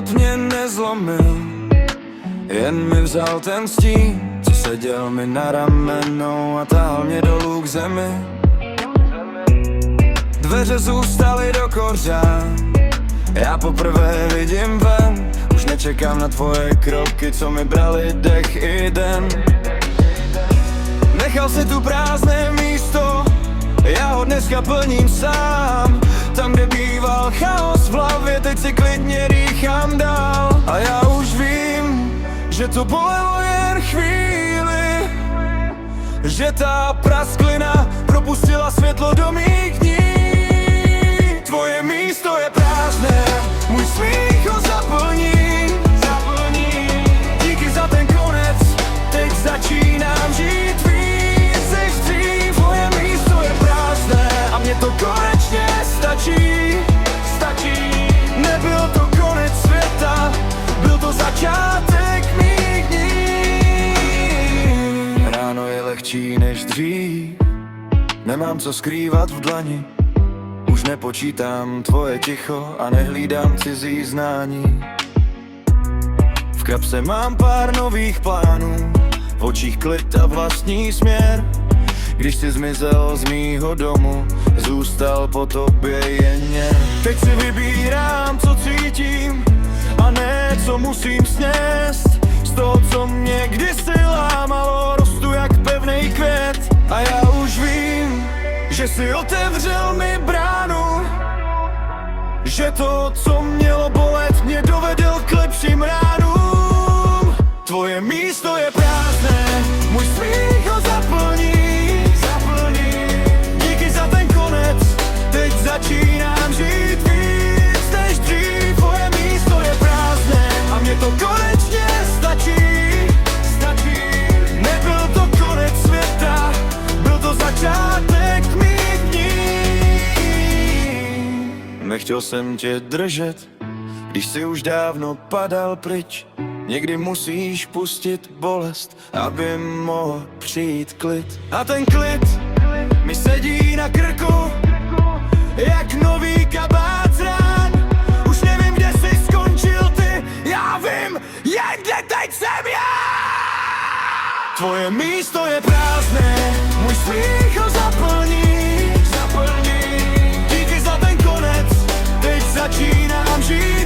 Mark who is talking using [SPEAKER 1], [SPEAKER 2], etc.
[SPEAKER 1] život mě nezlomil, jen mi vzal ten stín, co seděl mi na ramenou a tahal mě dolů k zemi. Dveře zůstaly do kořán, já poprvé vidím ven. Už nečekám na tvoje kroky, co mi brali dech i den. Nechal si tu prázdné místo, já ho dneska plním sám. Tam, kde býval chaos v hlavě, teď si klidně dýchám dál. A já už vím, že to bolelo jen chvíli, že ta prasklina propustila světlo do mých dní. Tvoje místo je prázdné, můj smích ho zaplní. Díky za ten konec, teď začínám žít víc než dřív. Tvoje místo je prázdné a mně to konečně stačí. Nebyl to konec světa, byl to začátek mých dní. Ráno je lehčí než dřív, nemám co skrývat v dlani. Už nepočítám tvoje ticho a nehlídám cizí znání. V kapse mám pár nových plánů, v očích klid a vlastní směr. Když jsi zmizel z mýho domu, zůstal po tobě jen jen. Teď si vybírám, co cítím, a ne co musím snést. Z toho, co mě kdysi lámalo, rostu jak pevnej květ. A já už vím, že jsi otevřel mi bránu, že to, co mělo bolet, mě dovedl k lepším ránům. Tvoje místo je prázdné, můj smích ho zaplní. Díky za ten konec, teď začínám žít víc než dřív. Tvoje místo je prázdné a mně to konečně stačí. Nebyl to konec světa, byl to začátek mých dní. Nechtěl jsem tě držet, když jsi už dávno padal pryč. Někdy musíš pustit bolest, aby mohl přijít klid. A ten klid mi sedí na krku, jak nový kabát z rán. Už nevím, kde jsi skončil ty, já vím, jen kde teď jsem já. Tvoje místo je prázdné, můj smích ho zaplní. Díky za ten konec, teď začínám žít